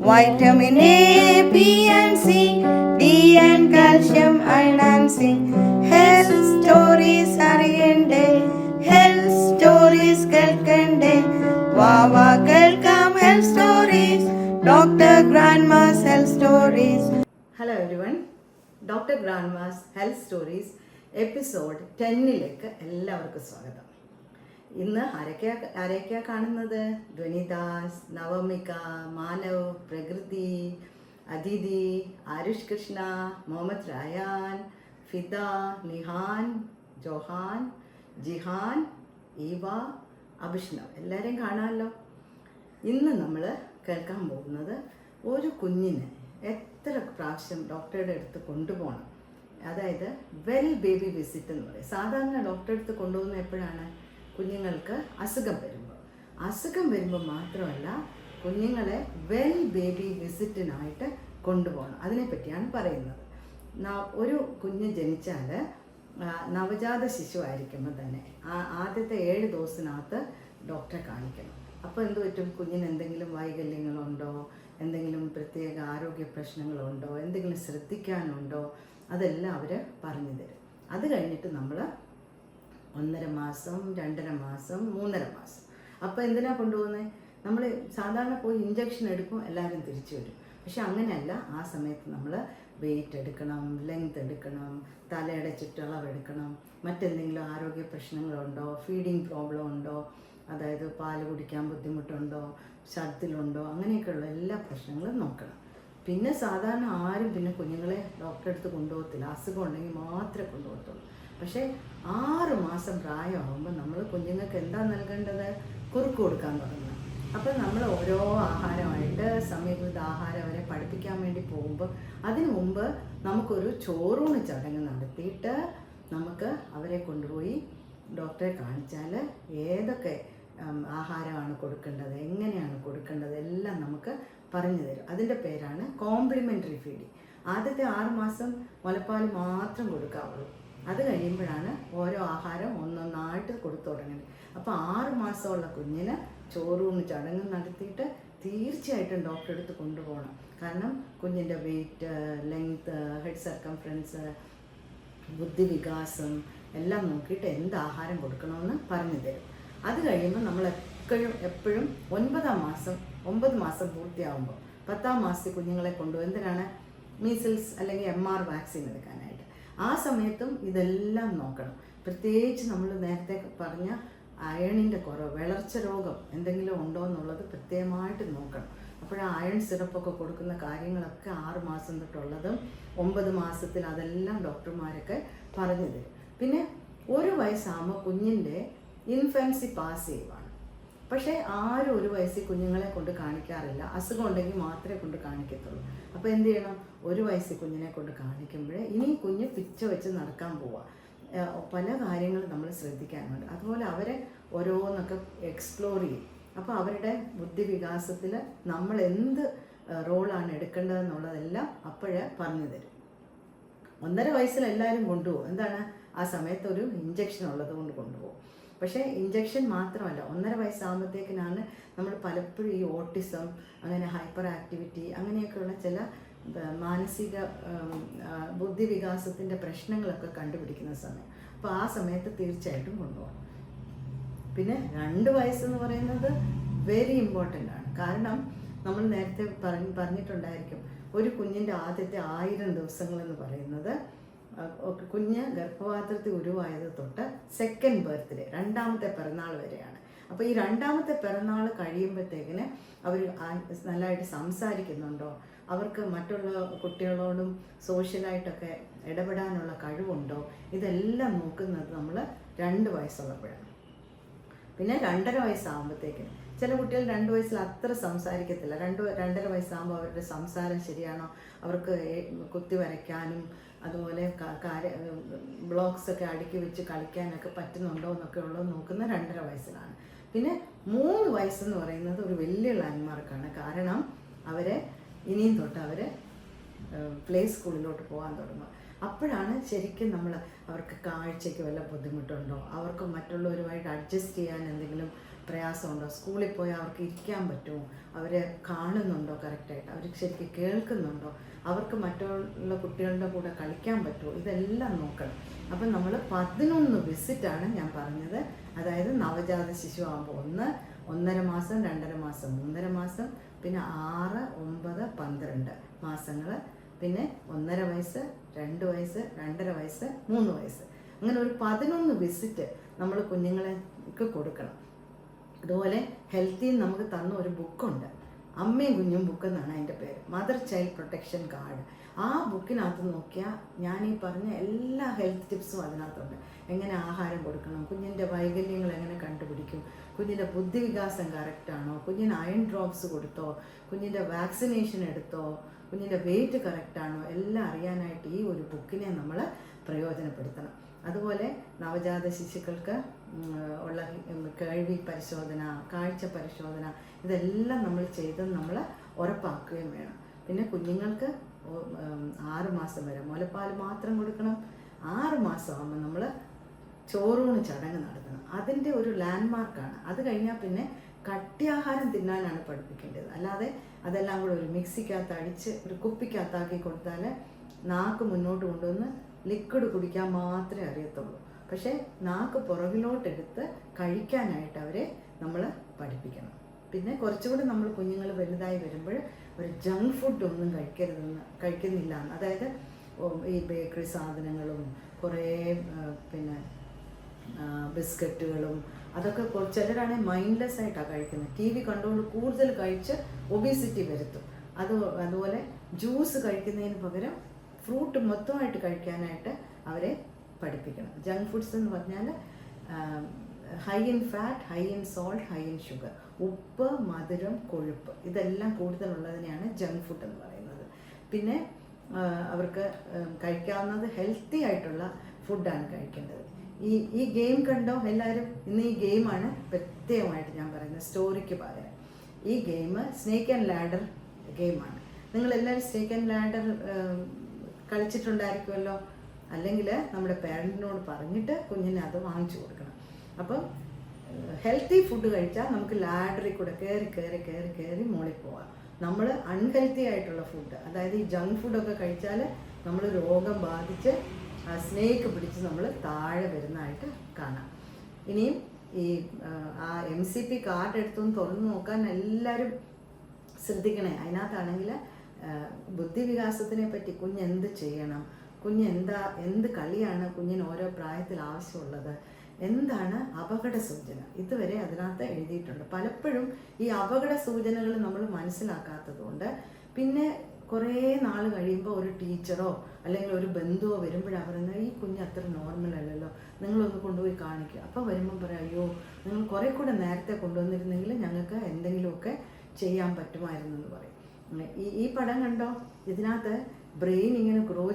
vitamin A, B and C, D and calcium, iron and zinc. Health stories അറിയണ്ടേ, health stories കേൾക്കണ്ടേ, വാവാ കേൾക്കാം health stories, Dr. Grandma's health stories. Hello everyone, Dr. Grandma's health stories episode 10ലേക്ക് എല്ലാവർക്കും സ്വാഗതം. ഇന്ന് ആരൊക്കെയാ കാണുന്നത്? ധ്വനിദാസ്, നവമിക, Manav, Prakriti, Athithi, Aarush Krishna, Muhammad Rayan, Fida, Nihan, Johan, Jihan, Eva, Abhishnav, എല്ലാവരെയും കാണാമല്ലോ. ഇന്ന് നമ്മൾ കേൾക്കാൻ പോകുന്നത് ഒരു കുഞ്ഞിന് എത്ര പ്രാവശ്യം ഡോക്ടറുടെ അടുത്ത് കൊണ്ടുപോകണം, അതായത് വെൽ ബേബി വിസിറ്റ് എന്ന് പറയും. സാധാരണ ഡോക്ടറെ അടുത്ത് കൊണ്ടുപോകുന്ന എപ്പോഴാണ്? കുഞ്ഞുങ്ങൾക്ക് അസുഖം വരുമ്പോൾ മാത്രമല്ല, കുഞ്ഞുങ്ങളെ വെൽ ബേബി വിസിറ്റിനായിട്ട് കൊണ്ടുപോകണം. അതിനെപ്പറ്റിയാണ് പറയുന്നത്. ഒരു കുഞ്ഞ് ജനിച്ചാൽ നവജാത ശിശു ആയിരിക്കുമ്പോൾ തന്നെ ആദ്യത്തെ 7 ദിവസത്തിനകത്ത് ഡോക്ടറെ കാണിക്കണം. അപ്പോൾ എന്ത് പറ്റും? കുഞ്ഞിന് എന്തെങ്കിലും വൈകല്യങ്ങളുണ്ടോ, എന്തെങ്കിലും പ്രത്യേക ആരോഗ്യ പ്രശ്നങ്ങളുണ്ടോ, എന്തെങ്കിലും ശ്രദ്ധിക്കാനുണ്ടോ, അതെല്ലാം അവർ പറഞ്ഞു തരും. അത് കഴിഞ്ഞിട്ട് നമ്മൾ 1.5 മാസം, 2.5 മാസം, 3.5 മാസം. അപ്പോൾ എന്തിനാണ് കൊണ്ടുപോകുന്നത്? നമ്മൾ സാധാരണ പോയി ഇഞ്ചക്ഷൻ എടുക്കും, എല്ലാവരും തിരിച്ചു വരും. പക്ഷെ അങ്ങനെയല്ല. ആ സമയത്ത് നമ്മൾ വെയിറ്റ് എടുക്കണം, ലെങ്ത് എടുക്കണം, തലയുടെ ചുറ്റളവ് എടുക്കണം, മറ്റെന്തെങ്കിലും ആരോഗ്യ പ്രശ്നങ്ങളുണ്ടോ, ഫീഡിങ് പ്രോബ്ലം ഉണ്ടോ, അതായത് പാല് കുടിക്കാൻ ബുദ്ധിമുട്ടുണ്ടോ, ഛർദിലുണ്ടോ, അങ്ങനെയൊക്കെയുള്ള എല്ലാ പ്രശ്നങ്ങളും നോക്കണം. പിന്നെ സാധാരണ ആരും പിന്നെ കുഞ്ഞുങ്ങളെ ഡോക്ടറെ അടുത്ത് കൊണ്ടുപോകത്തില്ല. അസുഖം ഉണ്ടെങ്കിൽ മാത്രമേ കൊണ്ടുപോകത്തുള്ളൂ. പക്ഷേ 6 മാസം പ്രായമാകുമ്പോൾ നമ്മൾ കുഞ്ഞുങ്ങൾക്ക് എന്താ നൽകേണ്ടത്? കുറുക്ക് കൊടുക്കാൻ തുടങ്ങണം. അപ്പം നമ്മൾ ഓരോ ആഹാരമായിട്ട് സമീകൃത ആഹാരം അവരെ പഠിപ്പിക്കാൻ വേണ്ടി പോകുമ്പോൾ അതിനു മുമ്പ് നമുക്കൊരു ചോറൂണ് ചടങ്ങ് നടത്തിയിട്ട് നമുക്ക് അവരെ കൊണ്ടുപോയി ഡോക്ടറെ കാണിച്ചാൽ ഏതൊക്കെ ആഹാരമാണ് കൊടുക്കേണ്ടത്, എങ്ങനെയാണ് കൊടുക്കേണ്ടത്, എല്ലാം നമുക്ക് പറഞ്ഞു തരും. അതിൻ്റെ പേരാണ് കോംപ്ലിമെൻ്ററി ഫീഡിങ്. ആദ്യത്തെ 6 മാസം മുലപ്പാൽ മാത്രം കൊടുക്കാവുള്ളൂ. അത് കഴിയുമ്പോഴാണ് ഓരോ ആഹാരം ഒന്നൊന്നായിട്ട് കൊടുത്തു തുടങ്ങുന്നത്. അപ്പോൾ 6 മാസമുള്ള കുഞ്ഞിന് ചോറൂണ് ചടങ്ങ് നടത്തിയിട്ട് തീർച്ചയായിട്ടും ഡോക്ടറെ അടുത്ത് കൊണ്ടുപോകണം. കാരണം കുഞ്ഞിൻ്റെ വെയിറ്റ്, ലെങ്ത്ത്, ഹെഡ് സർക്കംഫറൻസ്, ബുദ്ധിവികാസം എല്ലാം നോക്കിയിട്ട് എന്ത് ആഹാരം കൊടുക്കണമെന്ന് പറഞ്ഞു തരും. അത് കഴിയുമ്പോൾ നമ്മൾ എപ്പോഴും 9 മാസം പൂർത്തിയാകുമ്പോൾ 10ാം മാസത്തിൽ കുഞ്ഞുങ്ങളെ കൊണ്ടുപോകും. എന്തിനാണ്? മീസിൽസ് അല്ലെങ്കിൽ MR വാക്സിൻ എടുക്കാനായിട്ട്. ആ സമയത്തും ഇതെല്ലാം നോക്കണം. പ്രത്യേകിച്ച് നമ്മൾ നേരത്തെ പറഞ്ഞ അയണിൻ്റെ കുറവ്, വിളർച്ച രോഗം എന്തെങ്കിലും ഉണ്ടോ എന്നുള്ളത് പ്രത്യേകമായിട്ട് നോക്കണം. അപ്പോൾ അയൺ സിറപ്പൊക്കെ കൊടുക്കുന്ന കാര്യങ്ങളൊക്കെ 6 മാസം തൊട്ടുള്ളതും 9 മാസത്തിൽ അതെല്ലാം ഡോക്ടർമാരൊക്കെ പറഞ്ഞു തരും. പിന്നെ 1 വയസ്സാകുമ്പോൾ കുഞ്ഞിൻ്റെ ഇൻഫൻസി പാസീവാണ്. പക്ഷേ ആരും 1 വയസ്സിൽ കുഞ്ഞുങ്ങളെ കൊണ്ട് കാണിക്കാറില്ല. അസുഖം ഉണ്ടെങ്കിൽ മാത്രമേ കൊണ്ട് കാണിക്കത്തുള്ളൂ. അപ്പോൾ എന്ത് ചെയ്യണം? 1 വയസ്സിൽ കുഞ്ഞിനെ കൊണ്ട് കാണിക്കുമ്പോൾ ഇനി കുഞ്ഞ് പിച്ച വെച്ച് നടക്കാൻ പോവുക. പല കാര്യങ്ങളും നമ്മൾ ശ്രദ്ധിക്കാനുണ്ട്. അതുപോലെ അവരെ ഓരോന്നൊക്കെ എക്സ്പ്ലോർ ചെയ്യും. അപ്പോൾ അവരുടെ ബുദ്ധിവികാസത്തിൽ നമ്മൾ എന്ത് റോളാണ് എടുക്കേണ്ടതെന്നുള്ളതെല്ലാം അപ്പോഴേ പറഞ്ഞു തരും. 1.5 വയസ്സിൽ എല്ലാവരും കൊണ്ടുപോകും. എന്താണ്? ആ സമയത്ത് ഒരു ഇഞ്ചക്ഷൻ ഉള്ളത് കൊണ്ട് കൊണ്ടുപോകും. പക്ഷേ ഇഞ്ചക്ഷൻ മാത്രമല്ല, 1.5 വയസ്സാകുമ്പോഴത്തേക്കിനാണ് നമ്മൾ പലപ്പോഴും ഈ ഓട്ടിസം, അങ്ങനെ ഹൈപ്പർ ആക്ടിവിറ്റി, അങ്ങനെയൊക്കെയുള്ള ചില മാനസിക ബുദ്ധിവികാസത്തിൻ്റെ പ്രശ്നങ്ങളൊക്കെ കണ്ടുപിടിക്കുന്ന സമയം. അപ്പോൾ ആ സമയത്ത് തീർച്ചയായിട്ടും കൊണ്ടുപോകണം. പിന്നെ 2 വയസ്സെന്ന് പറയുന്നത് വെരി ഇമ്പോർട്ടൻ്റ് ആണ്. കാരണം നമ്മൾ നേരത്തെ പറഞ്ഞിട്ടുണ്ടായിരിക്കും, ഒരു കുഞ്ഞിൻ്റെ ആദ്യത്തെ 1000 ദിവസങ്ങളെന്ന് പറയുന്നത് കുഞ്ഞ് ഗർഭപാത്രത്തിൽ ഉരുവായത് തൊട്ട് 2nd ബർത്ത്ഡേ, 2ാമത്തെ പിറന്നാൾ വരെയാണ്. അപ്പോൾ ഈ 2ാമത്തെ പിറന്നാൾ കഴിയുമ്പോഴത്തേക്കിന് അവർ നല്ലതായിട്ട് സംസാരിക്കുന്നുണ്ടോ, അവർക്ക് മറ്റുള്ള കുട്ടികളോടും സോഷ്യലായിട്ടൊക്കെ ഇടപെടാനുള്ള കഴിവുണ്ടോ, ഇതെല്ലാം നോക്കുന്നത് നമ്മൾ 2 വയസ്സുള്ളപ്പോഴാണ്. പിന്നെ 2.5 വയസ്സാകുമ്പോഴത്തേക്കിന് ചില കുട്ടികൾ 2 വയസ്സിൽ അത്ര സംസാരിക്കത്തില്ല. 2.5 വയസ്സാകുമ്പോൾ അവരുടെ സംസാരം ശരിയാണോ, അവർക്ക് കുത്തി വരയ്ക്കാനും അതുപോലെ ബ്ലോക്സൊക്കെ അടുക്കി വെച്ച് കളിക്കാനൊക്കെ പറ്റുന്നുണ്ടോ എന്നൊക്കെ ഉള്ളത് നോക്കുന്ന 2.5 വയസ്സിലാണ്. പിന്നെ 3 വയസ്സെന്ന് പറയുന്നത് ഒരു വലിയ ലാൻഡ്മാർക്കാണ്. കാരണം അവരെ ഇനിയും തൊട്ട് അവർ പ്ലേ സ്കൂളിലോട്ട് പോകാൻ തുടങ്ങും. അപ്പോഴാണ് ശരിക്കും നമ്മൾ അവർക്ക് കാഴ്ചയ്ക്ക് വല്ല ബുദ്ധിമുട്ടുണ്ടോ, അവർക്ക് മറ്റുള്ളവരുമായിട്ട് അഡ്ജസ്റ്റ് ചെയ്യാൻ എന്തെങ്കിലും പ്രയാസമുണ്ടോ, സ്കൂളിൽ പോയി അവർക്ക് ഇരിക്കാൻ പറ്റുമോ, അവരെ കാണുന്നുണ്ടോ കറക്റ്റായിട്ട്, അവർ ശരിക്കും കേൾക്കുന്നുണ്ടോ, അവർക്ക് മറ്റുള്ള കുട്ടികളുടെ കൂടെ കളിക്കാൻ പറ്റുമോ, ഇതെല്ലാം നോക്കണം. അപ്പം നമ്മൾ 11 വിസിറ്റാണ് ഞാൻ പറഞ്ഞത്. അതായത് നവജാത ശിശു ആകുമ്പോൾ 1, 1.5 മാസം, 2.5 മാസം, 3.5 മാസം, പിന്നെ 6, 9, 12 മാസങ്ങൾ, പിന്നെ 1.5 വയസ്സ്, 2 വയസ്സ്, 2.5 വയസ്സ്, 3 വയസ്സ്. അങ്ങനെ ഒരു 11 വിസിറ്റ് നമ്മൾ കുഞ്ഞുങ്ങൾക്ക് കൊടുക്കണം. അതുപോലെ ഹെൽത്തിൽ നമുക്ക് തന്ന ഒരു ബുക്കുണ്ട്, അമ്മയും കുഞ്ഞും ബുക്ക് എന്നാണ് അതിൻ്റെ പേര്, മദർ ചൈൽഡ് പ്രൊട്ടക്ഷൻ കാർഡ്. ആ ബുക്കിനകത്ത് നോക്കിയാൽ ഞാൻ ഈ പറഞ്ഞ എല്ലാ ഹെൽത്ത് ടിപ്സും അതിനകത്തുണ്ട്. എങ്ങനെ ആഹാരം കൊടുക്കണം, കുഞ്ഞിൻ്റെ വൈകല്യങ്ങൾ എങ്ങനെ കണ്ടുപിടിക്കും, കുഞ്ഞിൻ്റെ ബുദ്ധിവികാസം കറക്റ്റാണോ, കുഞ്ഞിന് അയൺ ഡ്രോപ്സ് കൊടുത്തോ, കുഞ്ഞിൻ്റെ വാക്സിനേഷൻ എടുത്തോ, കുഞ്ഞിൻ്റെ വെയിറ്റ് കറക്റ്റാണോ, എല്ലാം അറിയാനായിട്ട് ഈ ഒരു ബുക്കിനെ നമ്മൾ പ്രയോജനപ്പെടുത്തണം. അതുപോലെ നവജാത ശിശുക്കൾക്ക് ഉള്ള കേൾവി പരിശോധന, കാഴ്ച പരിശോധന, ഇതെല്ലാം നമ്മൾ ചെയ്ത് നമ്മൾ ഉറപ്പാക്കുകയും വേണം. പിന്നെ കുഞ്ഞുങ്ങൾക്ക് 6 മാസം വരെ മുലപ്പാൽ മാത്രം കൊടുക്കണം. 6 മാസമാകുമ്പോൾ നമ്മൾ ചോറൂണ് ചടങ്ങ് നടത്തണം. അതിൻ്റെ ഒരു ലാൻഡ്മാർക്കാണ്. അത് കഴിഞ്ഞാൽ പിന്നെ കട്ടിയാഹാരം തിന്നാനാണ് പഠിപ്പിക്കേണ്ടത്. അല്ലാതെ അതെല്ലാം കൂടെ ഒരു മിക്സിക്കകത്ത് അടിച്ച് ഒരു കുപ്പിക്കകത്താക്കി കൊടുത്താൽ നാക്ക് മുന്നോട്ട് കൊണ്ടുവന്ന് ലിക്വിഡ് കുടിക്കാൻ മാത്രമേ അറിയത്തുള്ളൂ. പക്ഷേ നാക്ക് പുറകിലോട്ടെടുത്ത് കഴിക്കാനായിട്ട് അവരെ നമ്മൾ പഠിപ്പിക്കണം. പിന്നെ കുറച്ചുകൂടി നമ്മൾ കുഞ്ഞുങ്ങൾ വലുതായി വരുമ്പോൾ ഒരു ജങ്ക് ഫുഡ് ഒന്നും കഴിക്കുന്നില്ല. അതായത് ഈ ബേക്കറി സാധനങ്ങളും കുറേ പിന്നെ ബിസ്ക്കറ്റുകളും അതൊക്കെ ചിലരാണെങ്കിൽ മൈൻഡ്ലെസ് ആയിട്ടാണ് കഴിക്കുന്നത്. TV കണ്ടുകൊണ്ട് കൂടുതൽ കഴിച്ച് ഒബീസിറ്റി വരുത്തും. അതുപോലെ ജ്യൂസ് കഴിക്കുന്നതിന് പകരം ഫ്രൂട്ട് മൊത്തമായിട്ട് കഴിക്കാനായിട്ട് അവരെ പഠിപ്പിക്കണം. ജങ്ക് ഫുഡ്സ് എന്ന് പറഞ്ഞാൽ high in fat, high in salt, high in sugar, ഉപ്പ്, മധുരം, കൊഴുപ്പ്, ഇതെല്ലാം കൂടുതലുള്ളതിനെയാണ് ജങ്ക് ഫുഡ് എന്ന് പറയുന്നത്. പിന്നെ അവർക്ക് കഴിക്കാവുന്നത് ഹെൽത്തി ആയിട്ടുള്ള ഫുഡാണ് കഴിക്കേണ്ടത്. ഈ ഗെയിം കണ്ടോ എല്ലാവരും? ഇന്ന് ഈ ഗെയിമാണ് പ്രത്യേകമായിട്ട് ഞാൻ പറയുന്നത്, സ്റ്റോറിക്ക് പകരം. ഈ ഗെയിം സ്നേക്ക് ആൻഡ് ലാഡർ ഗെയിമാണ്. നിങ്ങളെല്ലാവരും സ്നേക്ക് ആൻഡ് ലാഡർ കളിച്ചിട്ടുണ്ടായിരിക്കുമല്ലോ. അല്ലെങ്കിൽ നമ്മുടെ പേരൻറ്റിനോട് പറഞ്ഞിട്ട് കുഞ്ഞിനെ അത് വാങ്ങിച്ചു കൊടുക്കണം. അപ്പം ഹെൽത്തി ഫുഡ് കഴിച്ചാൽ നമുക്ക് ലാഡറിൽ കൂടെ കയറി മുകളിൽ പോവാം. നമ്മൾ അൺഹെൽത്തി ആയിട്ടുള്ള ഫുഡ്, അതായത് ഈ ജങ്ക് ഫുഡൊക്കെ കഴിച്ചാൽ നമ്മൾ രോഗം ബാധിച്ച് സ്നേക്ക് പിടിച്ച് നമ്മൾ താഴെ വരുന്നതായിട്ട് കാണാം. ഇനിയും ഈ MCP കാർഡ് എടുത്തൊന്ന് തുറന്ന് നോക്കാൻ എല്ലാവരും ശ്രദ്ധിക്കണേ. അതിനകത്താണെങ്കിൽ ബുദ്ധിവികാസത്തിനെ പറ്റി കുഞ്ഞെന്ത് ചെയ്യണം, എന്ത് കളിയാണ് കുഞ്ഞിന് ഓരോ പ്രായത്തിൽ ആവശ്യമുള്ളത്, എന്താണ് അപകട സൂചന, ഇതുവരെ അതിനകത്ത് എഴുതിയിട്ടുണ്ട്. പലപ്പോഴും ഈ അപകട സൂചനകൾ നമ്മൾ മനസ്സിലാക്കാത്തത് കൊണ്ട് പിന്നെ കുറേ നാൾ കഴിയുമ്പോൾ ഒരു ടീച്ചറോ അല്ലെങ്കിൽ ഒരു ബന്ധുവോ വരുമ്പോഴാണ് പറയുന്നത്, ഈ കുഞ്ഞ് അത്ര നോർമൽ അല്ലല്ലോ, നിങ്ങളൊന്ന് കൊണ്ടുപോയി കാണിക്കുക. അപ്പോൾ വരുമ്പം പറയാം, അയ്യോ നിങ്ങൾ കുറേ കൂടെ നേരത്തെ കൊണ്ടുവന്നിരുന്നെങ്കിൽ ഞങ്ങൾക്ക് എന്തെങ്കിലുമൊക്കെ ചെയ്യാൻ പറ്റുമായിരുന്നു എന്ന് പറയും. ഈ പടം കണ്ടോ? ഇതിനകത്ത് ബ്രെയിൻ ഇങ്ങനെ ഗ്രോ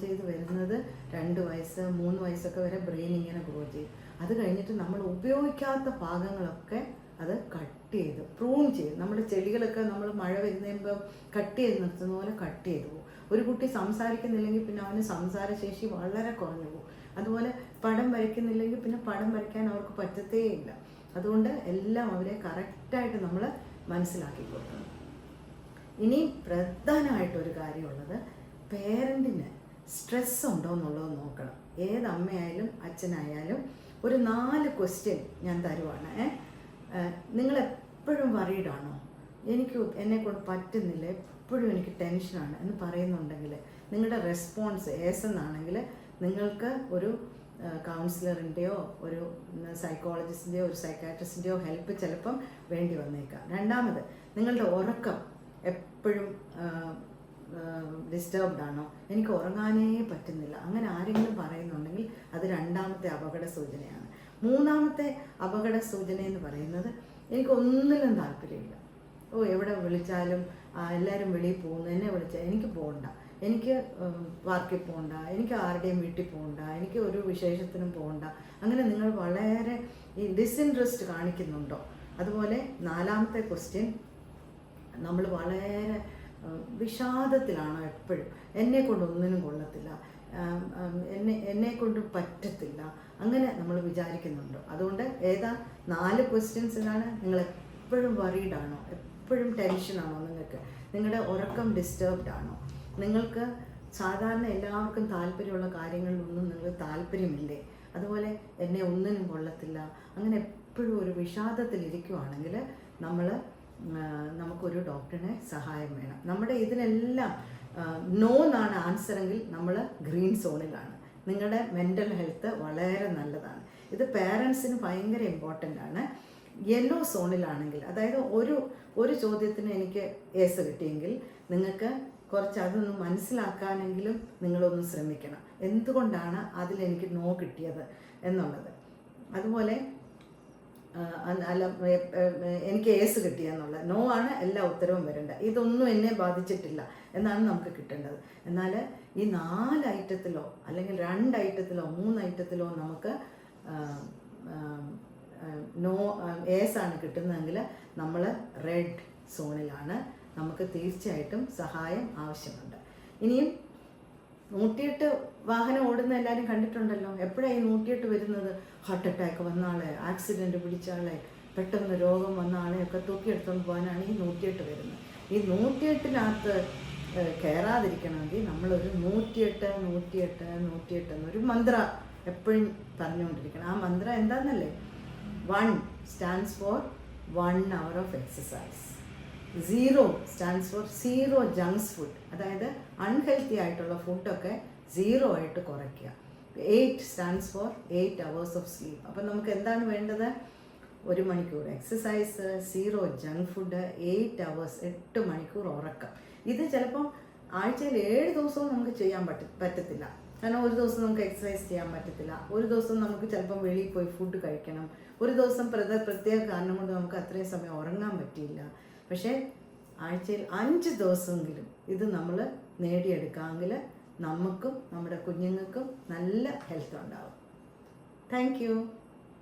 ചെയ്ത് വരുന്നത് 2 വയസ്സ് 3 വയസ്സൊക്കെ വരെ ബ്രെയിൻ ഇങ്ങനെ ഗ്രോ ചെയ്യും. അത് കഴിഞ്ഞിട്ട് നമ്മൾ ഉപയോഗിക്കാത്ത ഭാഗങ്ങളൊക്കെ അത് കട്ട് ചെയ്ത് പ്രൂൺ ചെയ്ത്, നമ്മുടെ ചെടികളൊക്കെ നമ്മൾ മഴ വരുന്നപ്പോൾ കട്ട് ചെയ്ത് നിർത്തുന്ന പോലെ കട്ട് ചെയ്ത് പോകും. ഒരു കുട്ടി സംസാരിക്കുന്നില്ലെങ്കിൽ പിന്നെ അവന് സംസാരശേഷി വളരെ കുറഞ്ഞു പോകും. അതുപോലെ പടം വരയ്ക്കുന്നില്ലെങ്കിൽ പിന്നെ പടം വരയ്ക്കാൻ അവർക്ക് പറ്റത്തേ ഇല്ല. അതുകൊണ്ട് എല്ലാം അവരെ കറക്റ്റായിട്ട് നമ്മൾ മനസ്സിലാക്കി കൊടുക്കണം. ഇനി പ്രധാനമായിട്ടൊരു കാര്യമുള്ളത്, പേരൻറ്റിന് സ്ട്രെസ് ഉണ്ടോ എന്നുള്ളത് നോക്കണം. ഏതമ്മയായാലും അച്ഛനായാലും ഒരു 4 ക്വസ്റ്റ്യൻ ഞാൻ തരുവാണ്. നിങ്ങളെപ്പോഴും വറീഡാണോ, എന്നെക്കൊണ്ട് പറ്റുന്നില്ല, എപ്പോഴും എനിക്ക് ടെൻഷനാണ് എന്ന് പറയുന്നുണ്ടെങ്കിൽ നിങ്ങളുടെ റെസ്പോൺസ് എന്നാണെങ്കിൽ നിങ്ങൾക്ക് ഒരു കൗൺസിലറിൻ്റെയോ ഒരു സൈക്കോളജിസ്റ്റിൻ്റെയോ ഒരു സൈക്കാട്രിസ്റ്റിൻ്റെയോ ഹെൽപ്പ് ചിലപ്പം വേണ്ടി വന്നേക്കാം. രണ്ടാമത്, നിങ്ങളുടെ ഉറക്കം എപ്പോഴും ഡിസ്റ്റർബ്ഡ് ആണോ, എനിക്ക് ഉറങ്ങാനേ പറ്റുന്നില്ല, അങ്ങനെ ആരെങ്കിലും പറയുന്നുണ്ടെങ്കിൽ അത് 2ാമത്തെ അപകട സൂചനയാണ്. 3ാമത്തെ അപകട സൂചന എന്ന് പറയുന്നത്, എനിക്കൊന്നിലും താല്പര്യമില്ല, എവിടെ വിളിച്ചാലും എല്ലാവരും വെളിയിൽ പോകുന്നു, എന്നെ വിളിച്ചാൽ എനിക്ക് പോകണ്ട, എനിക്ക് പാർക്കിൽ പോകണ്ട, എനിക്ക് ആരുടെയും വീട്ടിൽ പോകണ്ട, എനിക്ക് ഒരു വിശേഷത്തിനും പോകണ്ട, അങ്ങനെ നിങ്ങൾ വളരെ ഈ ഡിസിൻട്രസ്റ്റ് കാണിക്കുന്നുണ്ടോ? അതുപോലെ 4ാമത്തെ ക്വസ്റ്റ്യൻ, നമ്മൾ വളരെ വിഷാദത്തിലാണോ എപ്പോഴും, എന്നെ കൊണ്ട് ഒന്നിനും കൊള്ളത്തില്ല, എന്നെ കൊണ്ട് പറ്റത്തില്ല, അങ്ങനെ നമ്മൾ വിചാരിക്കുന്നുണ്ടോ? അതുകൊണ്ട് ഏതാ 4 ക്വസ്റ്റ്യൻസിനാണ്. നിങ്ങൾ എപ്പോഴും വറീഡാണോ? എപ്പോഴും ടെൻഷനാണോ? നിങ്ങളുടെ ഉറക്കം ഡിസ്റ്റർബ്ഡ് ആണോ? നിങ്ങൾക്ക് സാധാരണ എല്ലാവർക്കും താല്പര്യമുള്ള കാര്യങ്ങളിലൊന്നും നിങ്ങൾക്ക് താല്പര്യമില്ലേ? അതുപോലെ എന്നെ ഒന്നിനും കൊള്ളത്തില്ല, അങ്ങനെ എപ്പോഴും ഒരു വിഷാദത്തിലിരിക്കുവാണെങ്കിൽ നമുക്കൊരു ഡോക്ടറിനെ സഹായം വേണം. നമ്മുടെ ഇതിനെല്ലാം നോ എന്നാണ് ആൻസറെങ്കിൽ നമ്മൾ ഗ്രീൻ സോണിലാണ്. നിങ്ങളുടെ മെൻ്റൽ ഹെൽത്ത് വളരെ നല്ലതാണ്. ഇത് പേരൻസിന് ഭയങ്കര ഇമ്പോർട്ടൻ്റ് ആണ്. യെല്ലോ സോണിലാണെങ്കിൽ, അതായത് ഒരു ചോദ്യത്തിന് എനിക്ക് ഏസ് കിട്ടിയെങ്കിൽ നിങ്ങൾക്ക് കുറച്ച് അതൊന്ന് മനസ്സിലാക്കാനെങ്കിലും നിങ്ങളൊന്ന് ശ്രമിക്കണം, എന്തുകൊണ്ടാണ് അതിലെനിക്ക് നോ കിട്ടിയത് എന്നുള്ളത്. അതുപോലെ അല്ല എനിക്ക് ഏസ് കിട്ടിയെന്നുള്ളത്, നോ ആണ് എല്ലാ ഉത്തരവും വരേണ്ടത്. ഇതൊന്നും എന്നെ ബാധിച്ചിട്ടില്ല എന്നാണ് നമുക്ക് കിട്ടേണ്ടത്. എന്നാൽ ഈ 4 ഐറ്റത്തിലോ അല്ലെങ്കിൽ 2 ഐറ്റത്തിലോ 3 ഐറ്റത്തിലോ നമുക്ക് നോ ഏസാണ് കിട്ടുന്നതെങ്കിൽ നമ്മൾ റെഡ് സോണിലാണ്. നമുക്ക് തീർച്ചയായിട്ടും സഹായം ആവശ്യമുണ്ട്. ഇനിയും 108 വാഹനം ഓടുന്ന എല്ലാവരും കണ്ടിട്ടുണ്ടല്ലോ. എപ്പോഴാണ് ഈ 108 വരുന്നത്? ഹാർട്ട് അറ്റാക്ക് വന്ന ആളെ, ആക്സിഡൻറ്റ് പിടിച്ച ആളെ, പെട്ടെന്ന് രോഗം വന്ന ആളെയൊക്കെ തൂക്കിയെടുത്തുകൊണ്ട് പോകാനാണ് ഈ 108 വരുന്നത്. ഈ 108-നകത്ത് കയറാതിരിക്കണമെങ്കിൽ നമ്മളൊരു 108 എന്നൊരു മന്ത്ര എപ്പോഴും പറഞ്ഞുകൊണ്ടിരിക്കണം. ആ മന്ത്ര എന്താണെന്നല്ലേ? 1 stands for 1 hour of exercise. 0 stands for 0 junks food, അതായത് അൺഹെൽത്തി ആയിട്ടുള്ള ഫുഡൊക്കെ 0 ആയിട്ട് കുറയ്ക്കുക. 8 stands for 8 hours of sleep. അപ്പം നമുക്ക് എന്താണ് വേണ്ടത്? 1 മണിക്കൂർ എക്സസൈസ്, 0 ജങ്ക് ഫുഡ്, 8 hours 8 മണിക്കൂർ ഉറക്കം. ഇത് ചിലപ്പം ആഴ്ചയിൽ 7 ദിവസവും നമുക്ക് ചെയ്യാൻ പറ്റത്തില്ല. കാരണം ഒരു ദിവസം നമുക്ക് എക്സസൈസ് ചെയ്യാൻ പറ്റത്തില്ല, ഒരു ദിവസം നമുക്ക് ചിലപ്പം വെളിയിൽ പോയി ഫുഡ് കഴിക്കണം, ഒരു ദിവസം പ്രത്യേക കാരണം കൊണ്ട് നമുക്ക് അത്രയും സമയം ഉറങ്ങാൻ പറ്റിയില്ല. പക്ഷേ ആഴ്ചയിൽ 5 ദിവസമെങ്കിലും ഇത് നമ്മൾ നേടിയെടുക്കാമെങ്കിൽ നമുക്കും നമ്മുടെ കുഞ്ഞുങ്ങൾക്കും നല്ല ഹെൽത്ത് ഉണ്ടാവും. Thank you.